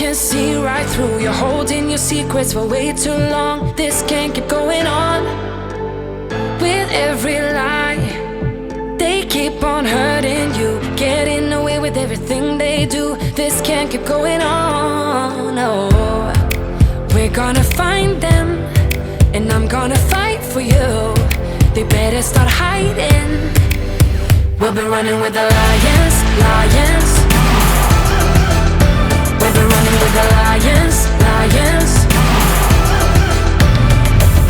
can see right through. You're holding your secrets for way too long. This can't keep going on. With every lie, they keep on hurting you, getting away with everything they do. This can't keep going on. No, we're gonna find them, and I'm gonna fight for you. They better start hiding. We'll be running with the lions, lions. We'll be running with the lions, lions.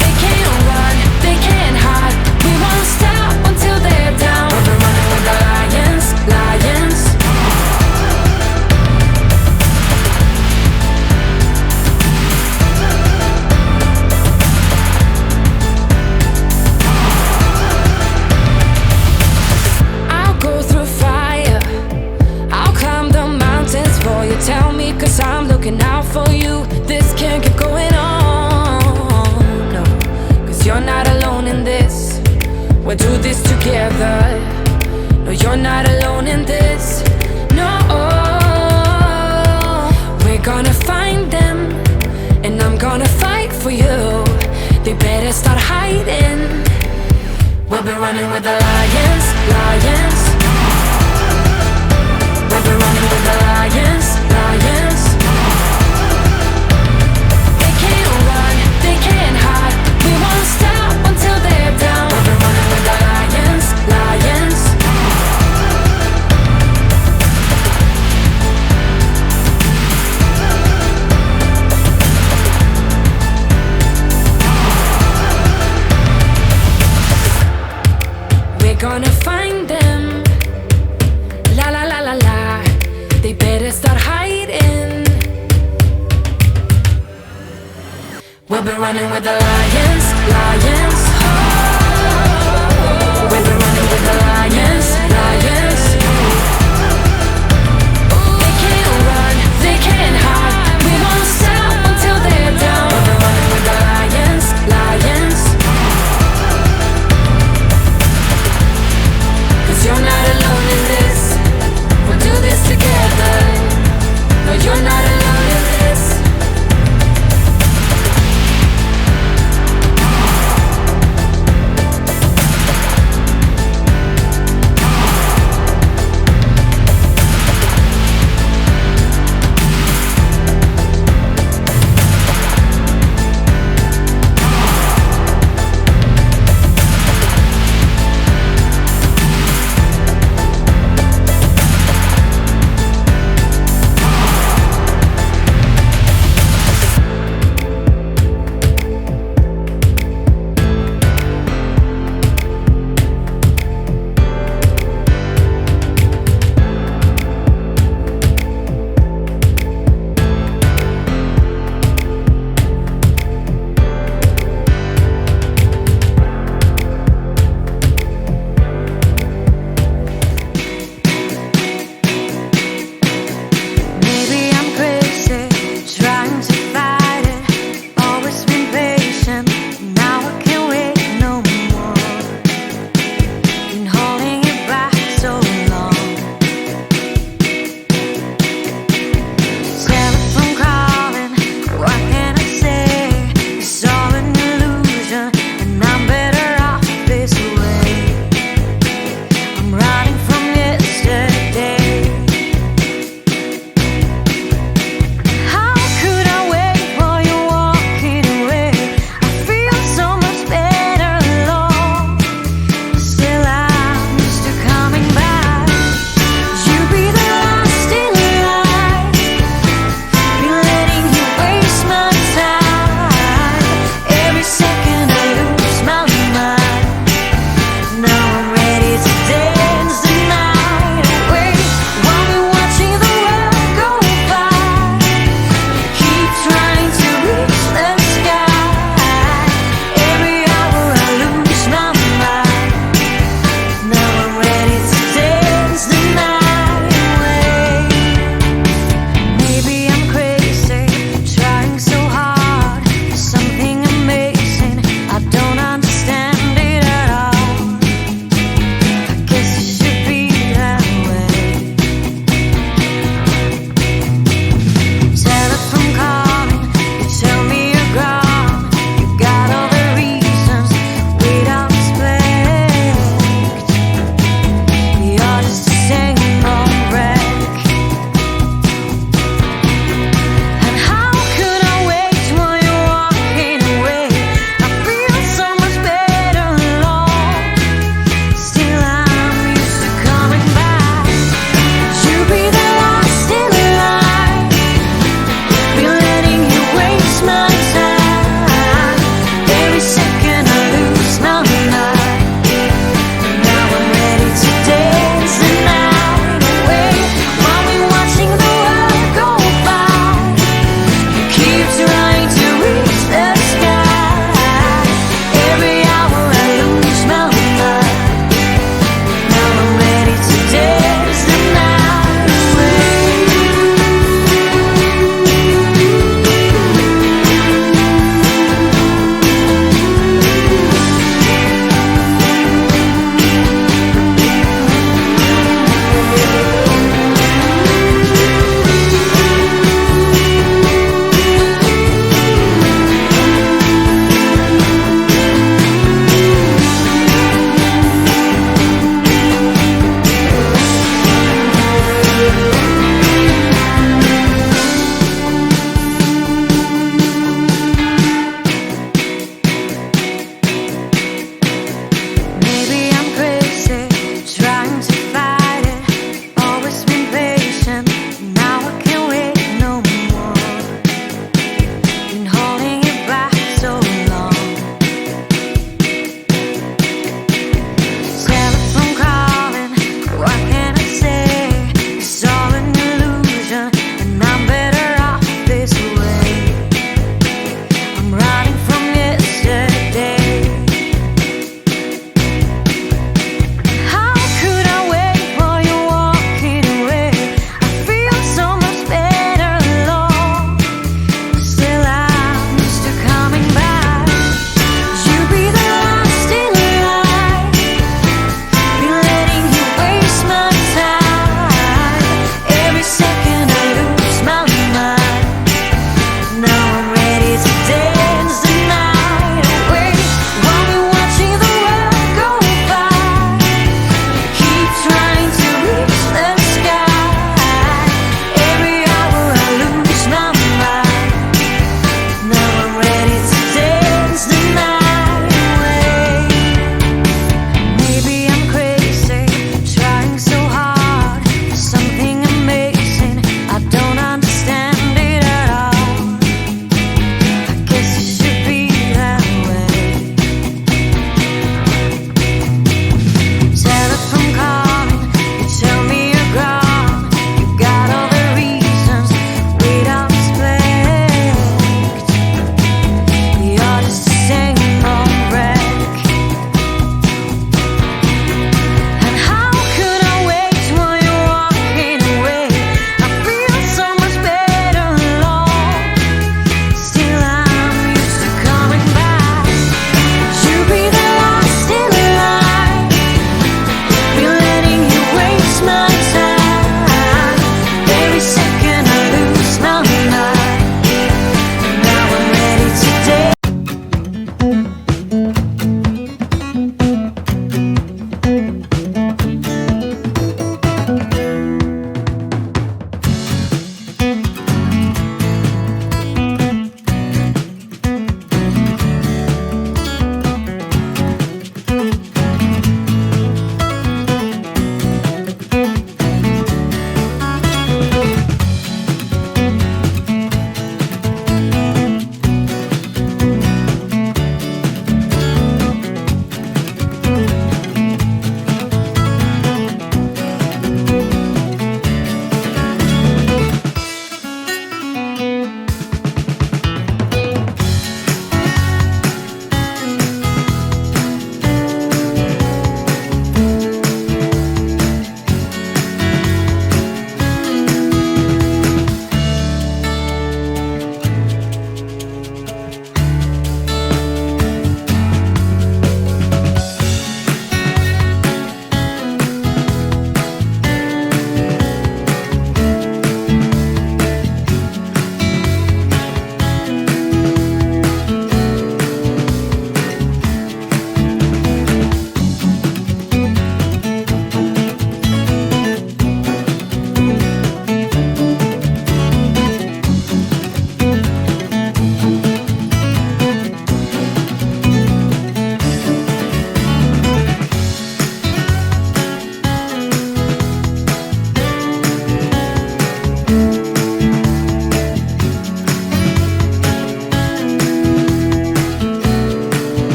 They can't run, they can't hide. We won't stop until they're down. We'll be running with the lions, lions. I'll go through fire, I'll climb the mountains for you. Tell me, 'cause I'm looking out for you. This can't keep going on, no, 'cause you're not alone in this. We'll do this together. No, you're not alone in this. No, we're gonna find them, and I'm gonna fight for you. They better start hiding. We'll be running with the lions, lions. We'll be running with the lions, lions. They can't run, they can't hide. We won't stop until they're down. We'll be running with the lions, lions. We're gonna find them. La la la la la. They better start hiding. We'll be running with the lions.